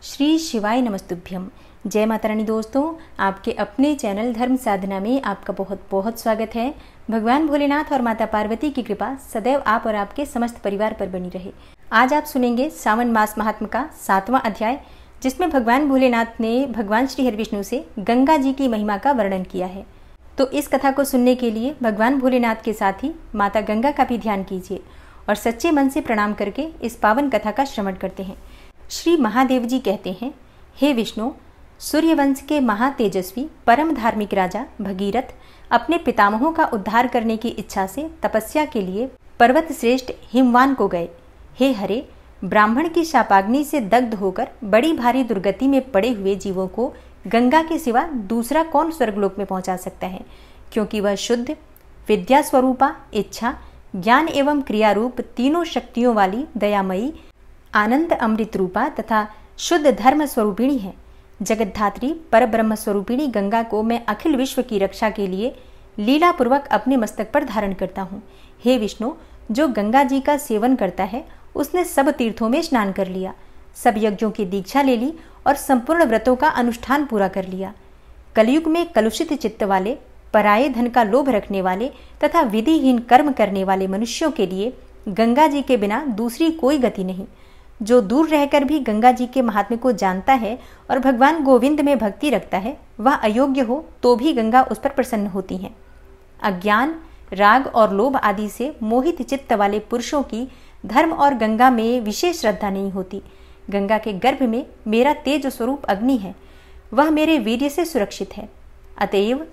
श्री शिवाय नमस्तुभ्यम। जय माता रानी। दोस्तों, आपके अपने चैनल धर्म साधना में आपका बहुत बहुत स्वागत है। भगवान भोलेनाथ और माता पार्वती की कृपा सदैव आप और आपके समस्त परिवार पर बनी रहे। आज आप सुनेंगे सावन मास महात्म का 7वां अध्याय, जिसमें भगवान भोलेनाथ ने भगवान श्री हरि विष्णु से गंगा जी की महिमा का वर्णन किया है। तो इस कथा को सुनने के लिए भगवान भोलेनाथ के साथ ही माता गंगा का भी ध्यान कीजिए और सच्चे मन से प्रणाम करके इस पावन कथा का श्रवण करते हैं। श्री महादेव जी कहते हैं, हे विष्णु, सूर्यवंश के महातेजस्वी परम धार्मिक राजा भगीरथ अपने पितामहों का उद्धार करने की इच्छा से तपस्या के लिए पर्वत श्रेष्ठ हिमवान को गए। हे हरे, ब्राह्मण की शापाग्नि से दग्ध होकर बड़ी भारी दुर्गति में पड़े हुए जीवों को गंगा के सिवा दूसरा कौन स्वर्गलोक में पहुंचा सकता है, क्योंकि वह शुद्ध विद्या स्वरूपा, इच्छा, ज्ञान एवं क्रियारूप तीनों शक्तियों वाली दयामयी, आनंद अमृत रूपा तथा शुद्ध धर्म स्वरूपिणी है। जगद्धात्री पर ब्रह्म स्वरूपिणी गंगा को मैं अखिल विश्व की रक्षा के लिए लीला पूर्वक अपने मस्तक पर धारण करता हूँ। हे विष्णु, जो गंगा जी का सेवन करता है उसने सब तीर्थों में स्नान कर लिया, सब यज्ञों की दीक्षा ले ली और संपूर्ण व्रतों का अनुष्ठान पूरा कर लिया। कलयुग में कलुषित चित्त वाले, पराये धन का लोभ रखने वाले तथा विधिहीन कर्म करने वाले मनुष्यों के लिए गंगा जी के बिना दूसरी कोई गति नहीं। जो दूर रहकर भी गंगा जी के महात्म्य को जानता है और भगवान गोविंद में भक्ति रखता है, वह अयोग्य हो तो भी गंगा उस पर प्रसन्न होती है। अज्ञान, राग और लोभ आदि से मोहित चित्त वाले पुरुषों की धर्म और गंगा में विशेष श्रद्धा नहीं होती। गंगा के गर्भ में मेरा तेज स्वरूप अग्नि है, वह मेरे वीर्य से सुरक्षित है। अतएव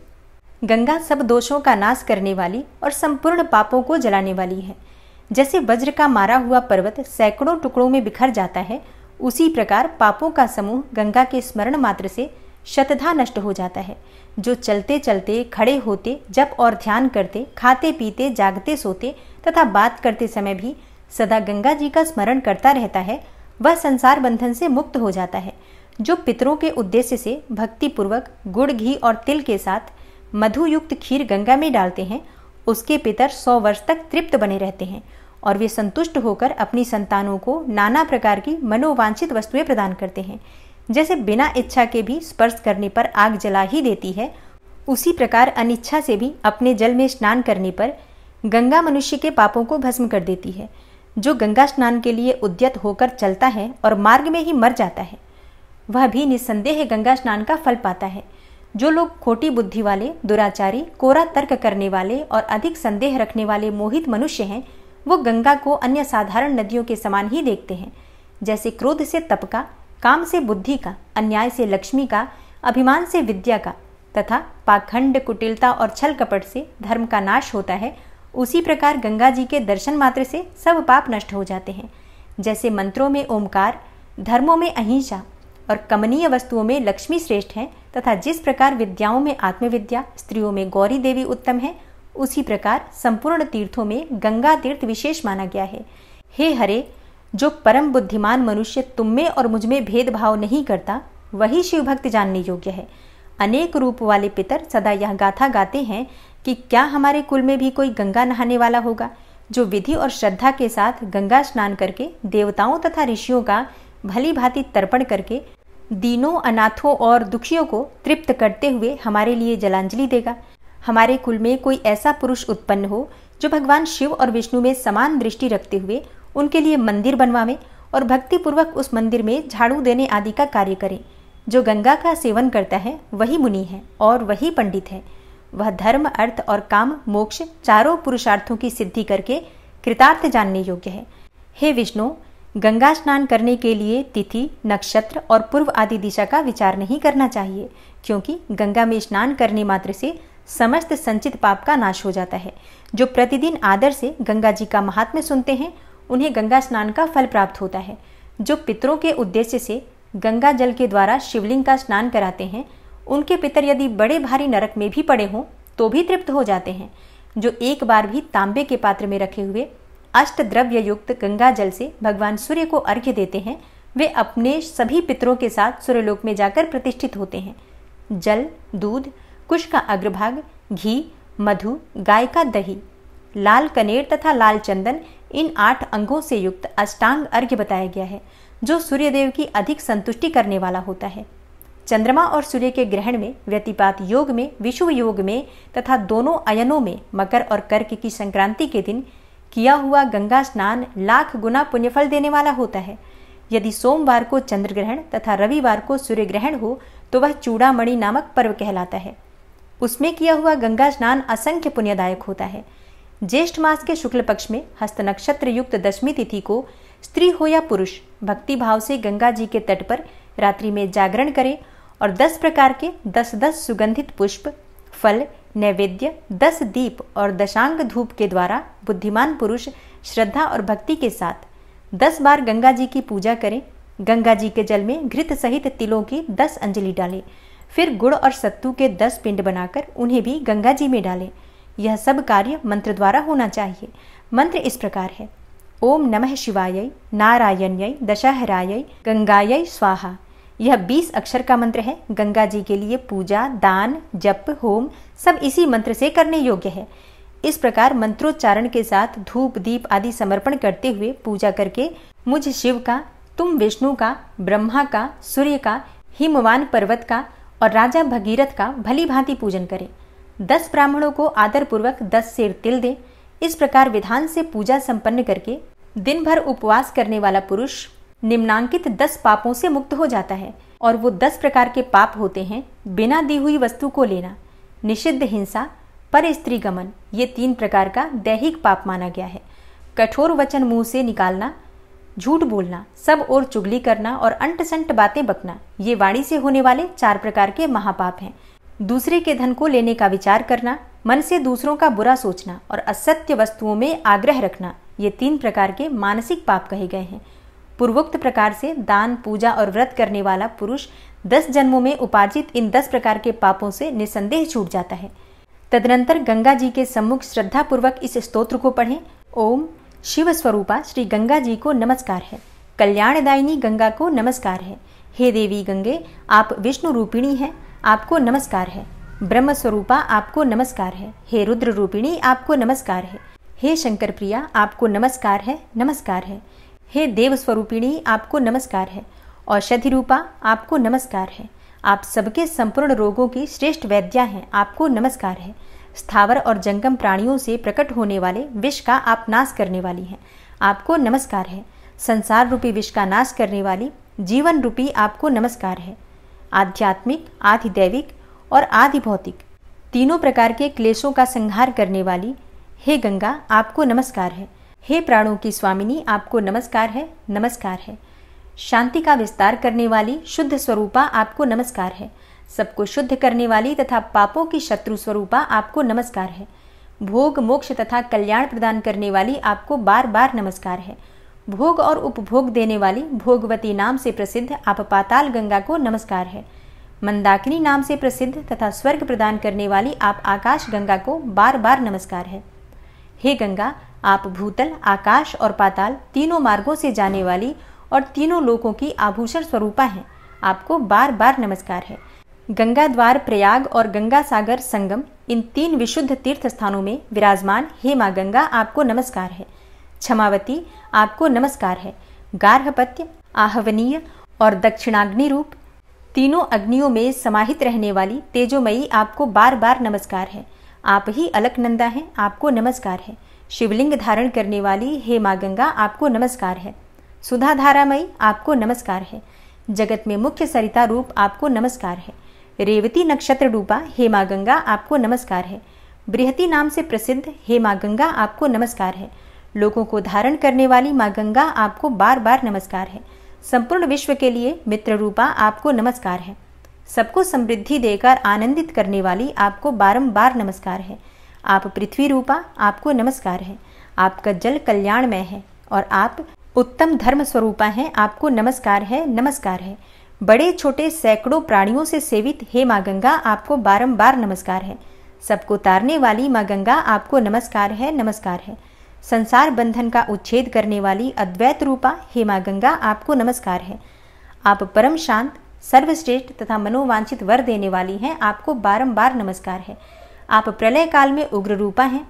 गंगा सब दोषों का नाश करने वाली और संपूर्ण पापों को जलाने वाली है। जैसे वज्र का मारा हुआ पर्वत सैकड़ों टुकड़ों में बिखर जाता है, उसी प्रकार पापों का समूह गंगा के स्मरण मात्र से शतधा नष्ट हो जाता है। जो चलते चलते, खड़े होते, जप और ध्यान करते, खाते पीते, जागते सोते तथा बात करते समय भी सदा गंगा जी का स्मरण करता रहता है, वह संसार बंधन से मुक्त हो जाता है। जो पितरों के उद्देश्य से भक्ति पूर्वक गुड़, घी और तिल के साथ मधुयुक्त खीर गंगा में डालते हैं, उसके पितर 100 वर्ष तक तृप्त बने रहते हैं और वे संतुष्ट होकर अपनी संतानों को नाना प्रकार की मनोवांछित वस्तुएं प्रदान करते हैं। जैसे बिना इच्छा के भी स्पर्श करने पर आग जला ही देती है, उसी प्रकार अनिच्छा से भी अपने जल में स्नान करने पर गंगा मनुष्य के पापों को भस्म कर देती है। जो गंगा स्नान के लिए उद्यत होकर चलता है और मार्ग में ही मर जाता है, वह भी निस्संदेह गंगा स्नान का फल पाता है। जो लोग खोटी बुद्धि वाले, दुराचारी, कोरा तर्क करने वाले और अधिक संदेह रखने वाले मोहित मनुष्य हैं, वो गंगा को अन्य साधारण नदियों के समान ही देखते हैं। जैसे क्रोध से तप का, काम से बुद्धि का, अन्याय से लक्ष्मी का, अभिमान से विद्या का तथा पाखंड, कुटिलता और छल कपट से धर्म का नाश होता है, उसी प्रकार गंगा जी के दर्शन मात्र से सब पाप नष्ट हो जाते हैं। जैसे मंत्रों में ओमकार, धर्मों में अहिंसा और कमनीय वस्तुओं में लक्ष्मी श्रेष्ठ हैं तथा जिस प्रकार विद्याओं में आत्मविद्या, स्त्रियों में गौरी देवी उत्तम है, उसी प्रकार संपूर्ण तीर्थों में गंगा तीर्थ विशेष माना गया है। हे हरे, जो परम बुद्धिमान मनुष्य तुम में और मुझ में भेदभाव नहीं करता, वही शिव भक्त जानने योग्य है। अनेक रूप वाले पितर सदा यह गाथा गाते हैं कि क्या हमारे कुल में भी कोई गंगा नहाने वाला होगा, जो विधि और श्रद्धा के साथ गंगा स्नान करके देवताओं तथा ऋषियों का भली भांति तर्पण करके दीनों, अनाथों और दुखियों को तृप्त करते हुए हमारे लिए जलांजलि देगा। हमारे कुल में कोई ऐसा पुरुष उत्पन्न हो जो भगवान शिव और विष्णु में समान दृष्टि रखते हुए उनके लिए मंदिर बनवावे और भक्ति पूर्वक उस मंदिर में झाड़ू देने आदि का कार्य करे। जो गंगा का सेवन करता है वही मुनि है और वही पंडित है। वह धर्म, अर्थ और काम, मोक्ष चारों पुरुषार्थों की सिद्धि करके कृतार्थ जानने योग्य है। हे विष्णु, गंगा स्नान करने के लिए तिथि, नक्षत्र और पूर्व आदि दिशा का विचार नहीं करना चाहिए, क्योंकि गंगा में स्नान करने मात्र से समस्त संचित पाप का नाश हो जाता है। जो प्रतिदिन आदर से गंगा जी का महात्म्य सुनते हैं, उन्हें गंगा स्नान का फल प्राप्त होता है। जो पितरों के उद्देश्य से गंगा जल के द्वारा शिवलिंग का स्नान कराते हैं, उनके पितर यदि बड़े भारी नरक में भी पड़े हों तो भी तृप्त हो जाते हैं। जो एक बार भी तांबे के पात्र में रखे हुए अष्ट द्रव्य युक्त गंगा जल से भगवान सूर्य को अर्घ्य देते हैं, वे अपने सभी पितरों के साथ सूर्यलोक में जाकर प्रतिष्ठित होते हैं। जल, दूध, कुश का अग्रभाग, घी, मधु, गाय का दही, लाल कनेर तथा लाल चंदन, इन 8 अंगों से युक्त अष्टांग अर्घ्य बताया गया है। जो सूर्यदेव की अधिक संतुष्टि करने वाला होता है। चंद्रमा और सूर्य के ग्रहण में, व्यतिपात योग में, विषुव योग में तथा दोनों अयनों में मकर और कर्क की संक्रांति के दिन किया हुआ गंगा स्नान लाख गुना पुण्यफल देने वाला होता है। यदि सोमवार को चंद्र ग्रहण तथा रविवार को सूर्य ग्रहण हो तो वह चूड़ामणि नामक पर्व कहलाता है। उसमें किया हुआ गंगा स्नान असंख्य पुण्यदायक होता है। ज्येष्ठ मास के शुक्ल पक्ष में हस्त नक्षत्र युक्त दशमी तिथि को स्त्री हो या पुरुष भक्ति भाव से गंगा जी के तट पर रात्रि में जागरण करे और 10 प्रकार के 10-10 सुगंधित पुष्प, फल, नैवेद्य, 10 दीप और दशांग धूप के द्वारा बुद्धिमान पुरुष श्रद्धा और भक्ति के साथ 10 बार गंगा जी की पूजा करें। गंगा जी के जल में घृत सहित तिलों की 10 अंजलि डालें। फिर गुड़ और सत्तू के 10 पिंड बनाकर उन्हें भी गंगा जी में डालें। यह सब कार्य मंत्र द्वारा होना चाहिए। मंत्र इस प्रकार है: ओम नमः शिवाय नारायण्यै दशहरायै गंगायै स्वाहा। यह 20 अक्षर का मंत्र है। गंगा जी के लिए पूजा, दान, जप, होम सब इसी मंत्र से करने योग्य है। इस प्रकार मंत्रोच्चारण के साथ धूप दीप आदि समर्पण करते हुए पूजा करके मुझ शिव का, तुम विष्णु का, ब्रह्मा का, सूर्य का, हिमवान पर्वत का और राजा भगीरथ का भली भांति पूजन करें। 10 ब्राह्मणों को आदर पूर्वक 10 सेर तिल दें। इस प्रकार विधान से पूजा संपन्न करके दिन भर उपवास करने वाला पुरुष निम्नांकित 10 पापों से मुक्त हो जाता है। और वो 10 प्रकार के पाप होते हैं: बिना दी हुई वस्तु को लेना, निषिद्ध हिंसा, पर स्त्री गमन, ये 3 प्रकार का दैहिक पाप माना गया है। कठोर वचन मुंह से निकालना, झूठ बोलना, सब और चुगली करना और अंट संट बातें बकना, ये वाणी से होने वाले 4 प्रकार के महापाप हैं। दूसरे के धन को लेने का विचार करना, मन से दूसरों का बुरा सोचना और असत्य वस्तुओं में आग्रह रखना, ये 3 प्रकार के मानसिक पाप कहे गए हैं। पूर्वोक्त प्रकार से दान, पूजा और व्रत करने वाला पुरुष 10 जन्मों में उपार्जित इन 10 प्रकार के पापों से निसंदेह छूट जाता है। तदनंतर गंगा जी के सम्मुख श्रद्धा पूर्वक इस स्तोत्र को पढ़ें: ओम शिव स्वरूपा श्री गंगा जी को नमस्कार है। कल्याणदायिनी गंगा को नमस्कार है। हे देवी गंगे, आप विष्णु रूपिणी हैं, आपको नमस्कार है। ब्रह्म स्वरूपा आपको नमस्कार है। हे रुद्र रूपिणी आपको नमस्कार है। हे शंकर प्रिया आपको नमस्कार है, नमस्कार है। हे देव स्वरूपिणी आपको नमस्कार है। औषधि रूपा आपको नमस्कार है। आप सबके संपूर्ण रोगों की श्रेष्ठ वैद्या हैं, आपको नमस्कार है। स्थावर और जंगम प्राणियों से प्रकट होने वाले विष का आप नाश करने वाली हैं, आपको नमस्कार है। संसार रूपी विष का नाश करने वाली जीवन रूपी आपको नमस्कार है। आध्यात्मिक, आधिदैविक और आधि भौतिक तीनों प्रकार के क्लेशों का संहार करने वाली हे गंगा आपको नमस्कार है। हे प्राणों की स्वामिनी आपको नमस्कार है, नमस्कार है। शांति का विस्तार करने वाली शुद्ध स्वरूपा आपको नमस्कार है। सबको शुद्ध करने वाली तथा पापों की शत्रु स्वरूपा आपको नमस्कार है। भोग, मोक्ष तथा कल्याण प्रदान करने वाली आपको बार बार नमस्कार है। भोग और उपभोग देने वाली भोगवती नाम से प्रसिद्ध आप पाताल गंगा को नमस्कार है। मंदाकिनी नाम से प्रसिद्ध तथा स्वर्ग प्रदान करने वाली आप आकाश गंगा को बार बार नमस्कार है। हे गंगा, आप भूतल, आकाश और पाताल तीनों मार्गों से जाने वाली और तीनों लोकों की आभूषण स्वरूपा हैं, आपको बार बार नमस्कार है। गंगा द्वार, प्रयाग और गंगा सागर संगम इन 3 विशुद्ध तीर्थ स्थानों में विराजमान हे माँ गंगा आपको नमस्कार है। क्षमावती आपको नमस्कार है। गार्हपत्य, आहवनीय और दक्षिणाग्नि रूप तीनों अग्नियों में समाहित रहने वाली तेजोमयी आपको बार बार नमस्कार है। आप ही अलकनंदा हैं, आपको नमस्कार है। शिवलिंग धारण करने वाली हे माँ गंगा आपको नमस्कार है। सुधा धारामयी आपको नमस्कार है। जगत में मुख्य सरिता रूप आपको नमस्कार है। रेवती नक्षत्र रूपा हे माँ गंगा आपको नमस्कार है। बृहति नाम से प्रसिद्ध हे माँ गंगा आपको नमस्कार है। लोगों को धारण करने वाली माँ गंगा आपको बार बार नमस्कार है। संपूर्ण विश्व के लिए मित्र रूपा आपको नमस्कार है। सबको समृद्धि देकर आनंदित करने वाली आपको बारंबार नमस्कार है। आप पृथ्वी रूपा आपको नमस्कार है। आपका जल कल्याणमय है और आप उत्तम धर्म स्वरूपा हैं, आपको नमस्कार है, नमस्कार है। बड़े छोटे सैकड़ों प्राणियों से सेवित हे माँ गंगा आपको बारंबार नमस्कार है। सबको तारने वाली माँ गंगा आपको नमस्कार है, नमस्कार है। संसार बंधन का उच्छेद करने वाली अद्वैत रूपा हे माँ गंगा आपको नमस्कार है। आप परम शांत, सर्वश्रेष्ठ तथा मनोवांछित वर देने वाली हैं, आपको बारंबार नमस्कार है। आप प्रलय काल में उग्र रूपा हैं,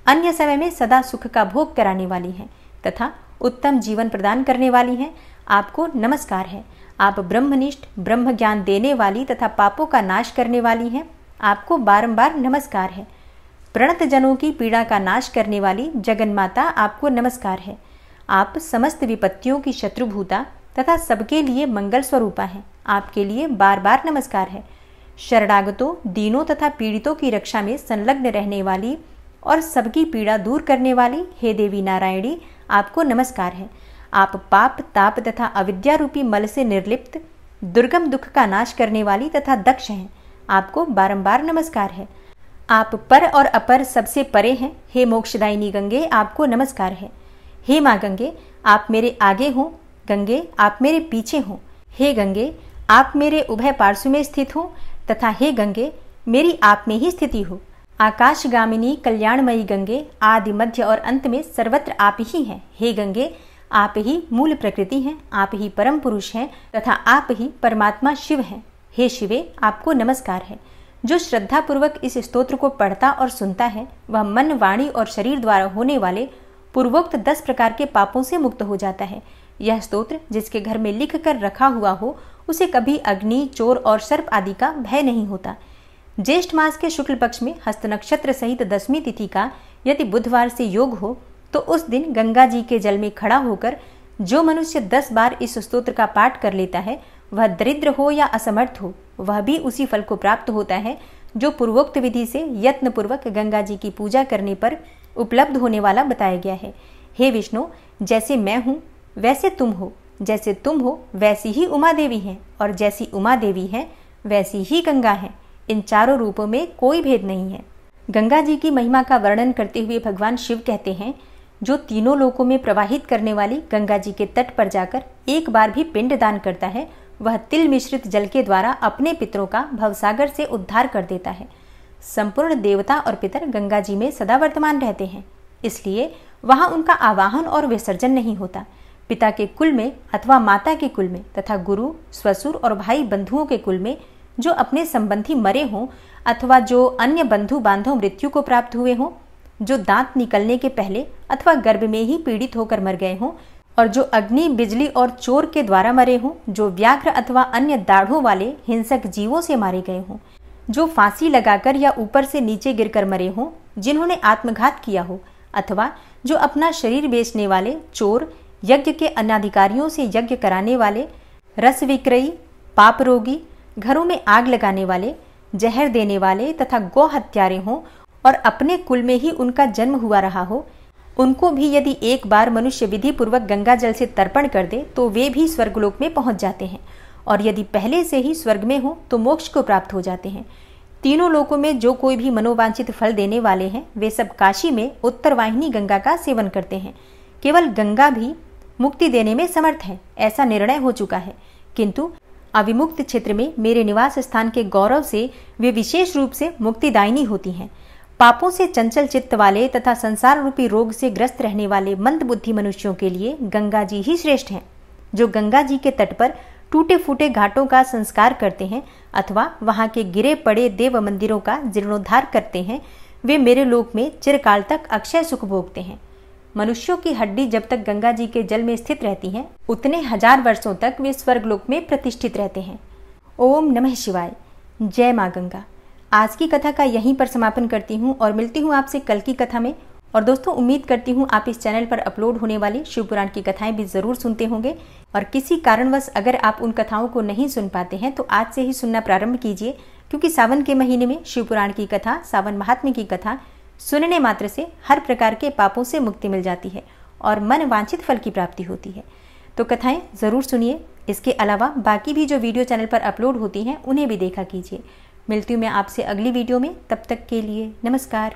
अन्य समय में सदा सुख का भोग कराने वाली हैं तथा उत्तम जीवन प्रदान करने वाली हैं। आपको नमस्कार है। आप ब्रह्मनिष्ठ, ब्रह्म ज्ञान देने वाली तथा पापों का नाश करने वाली हैं। आपको बारंबार नमस्कार है। प्रणत जनों की पीड़ा का नाश करने वाली जगन्माता, आपको नमस्कार है। आप समस्त विपत्तियों की शत्रुभूता तथा सबके लिए मंगल स्वरूपा हैं। आपके लिए बार बार नमस्कार है। शरणागतों, दीनों तथा पीड़ितों की रक्षा में संलग्न रहने वाली और सबकी पीड़ा दूर करने वाली हे देवी नारायणी, आपको नमस्कार है। आप पाप, ताप तथा अविद्या रूपी मल से निर्लिप्त, दुर्गम दुख का नाश करने वाली तथा दक्ष हैं। आपको बारंबार नमस्कार है। आप पर और अपर सबसे परे हैं। हे मोक्षदायिनी गंगे, आपको नमस्कार है। हे माँ गंगे, आप मेरे आगे हो। गंगे, आप मेरे पीछे हो। हे गंगे, आप मेरे उभय पार्श्व में स्थित हो तथा हे गंगे, मेरी आप में ही स्थिति हो। आकाशगामिनी कल्याणमयी गंगे, आदि मध्य और अंत में सर्वत्र आप ही हैं। हे गंगे, आप ही मूल प्रकृति हैं, आप ही परम पुरुष हैं तथा आप ही परमात्मा शिव हैं। हे शिवे, आपको नमस्कार है। जो श्रद्धा पूर्वक इस स्तोत्र को पढ़ता और सुनता है, वह मन, वाणी और शरीर द्वारा होने वाले पूर्वोक्त 10 प्रकार के पापों से मुक्त हो जाता है। यह स्तोत्र जिसके घर में लिख कर रखा हुआ हो, उसे कभी अग्नि, चोर और सर्प आदि का भय नहीं होता। ज्येष्ठ मास के शुक्ल पक्ष में हस्त नक्षत्र सहित 10वीं तिथि का यदि बुधवार से योग हो, तो उस दिन गंगा जी के जल में खड़ा होकर जो मनुष्य 10 बार इस स्तोत्र का पाठ कर लेता है, वह दरिद्र हो या असमर्थ हो, वह भी उसी फल को प्राप्त होता है जो पूर्वोक्त विधि से यत्न पूर्वक गंगा जी की पूजा करने पर उपलब्ध होने वाला बताया गया है। हे विष्णु, जैसे मैं हूँ वैसे तुम हो, जैसे तुम हो वैसी ही उमा देवी हैं, और जैसी उमा देवी है वैसी ही गंगा है। इन चारों रूपों में कोई भेद नहीं है। गंगा जी की महिमा का वर्णन करते हुए भगवान शिव कहते हैं, जो तीनों लोकों में प्रवाहित करने वाली गंगा जी के तट पर जाकर एक बार भी पिंड दान करता है, वह तिल मिश्रित जल के द्वारा अपने पितरों का भवसागर से उद्धार कर देता है। संपूर्ण देवता और पितर गंगा जी में सदा वर्तमान रहते हैं, इसलिए वहां उनका आवाहन और विसर्जन नहीं होता। पिता के कुल में अथवा माता के कुल में तथा गुरु, स्वसुर और भाई बंधुओं के कुल में जो अपने संबंधी मरे हों अथवा जो अन्य बंधु बांधव मृत्यु को प्राप्त हुए हों, जो दांत निकलने के पहले अथवा गर्भ में ही पीड़ित होकर मर गए हों, और जो अग्नि, बिजली और चोर के द्वारा मरे हों, जो व्याघ्र अथवा अन्य दाढ़ों वाले हिंसक जीवों से मारे गए हों, जो फांसी लगाकर या ऊपर से नीचे गिरकर मरे हों, जिन्होंने आत्मघात किया हो, अथवा जो अपना शरीर बेचने वाले चोर, यज्ञ के अनाधिकारियों से यज्ञ कराने वाले, रस विक्रयी, पाप रोगी, घरों में आग लगाने वाले, जहर देने वाले तथा गौ हत्यारे हों और अपने कुल में ही उनका जन्म हुआ रहा हो, उनको भी यदि एक बार मनुष्य विधि पूर्वक गंगा जल से तर्पण कर दे तो वे भी स्वर्गलोक में पहुंच जाते हैं, और यदि पहले से ही स्वर्ग में हो तो मोक्ष को प्राप्त हो जाते हैं। तीनों लोकों में जो कोई भी मनोवांछित फल देने वाले हैं, वे सब काशी में उत्तरवाहिनी गंगा का सेवन करते हैं। केवल गंगा भी मुक्ति देने में समर्थ है, ऐसा निर्णय हो चुका है, किंतु अविमुक्त क्षेत्र में मेरे निवास स्थान के गौरव से वे विशेष रूप से मुक्तिदायिनी होती हैं। पापों से चंचल चित्त वाले तथा संसार रूपी रोग से ग्रस्त रहने वाले मंद बुद्धि मनुष्यों के लिए गंगा जी ही श्रेष्ठ हैं। जो गंगा जी के तट पर टूटे फूटे घाटों का संस्कार करते हैं अथवा वहां के गिरे पड़े देव मंदिरों का जीर्णोद्धार करते हैं, वे मेरे लोक में चिरकाल तक अक्षय सुख भोगते हैं। मनुष्यों की हड्डी जब तक गंगा जी के जल में स्थित रहती है, उतने 1000 वर्षों तक वे स्वर्गलोक में प्रतिष्ठित रहते हैं। ओम नमः शिवाय। जय माँ गंगा। आज की कथा का यहीं पर समापन करती हूँ और मिलती हूँ आपसे कल की कथा में। और दोस्तों, उम्मीद करती हूँ आप इस चैनल पर अपलोड होने वाली शिव पुराण की कथाएं भी जरूर सुनते होंगे, और किसी कारणवश अगर आप उन कथाओं को नहीं सुन पाते हैं तो आज से ही सुनना प्रारंभ कीजिए, क्योंकि सावन के महीने में शिव पुराण की कथा, सावन महात्म्य की कथा सुनने मात्र से हर प्रकार के पापों से मुक्ति मिल जाती है और मन वांछित फल की प्राप्ति होती है। तो कथाएं जरूर सुनिए। इसके अलावा बाकी भी जो वीडियो चैनल पर अपलोड होती हैं उन्हें भी देखा कीजिए। मिलती हूँ मैं आपसे अगली वीडियो में, तब तक के लिए नमस्कार।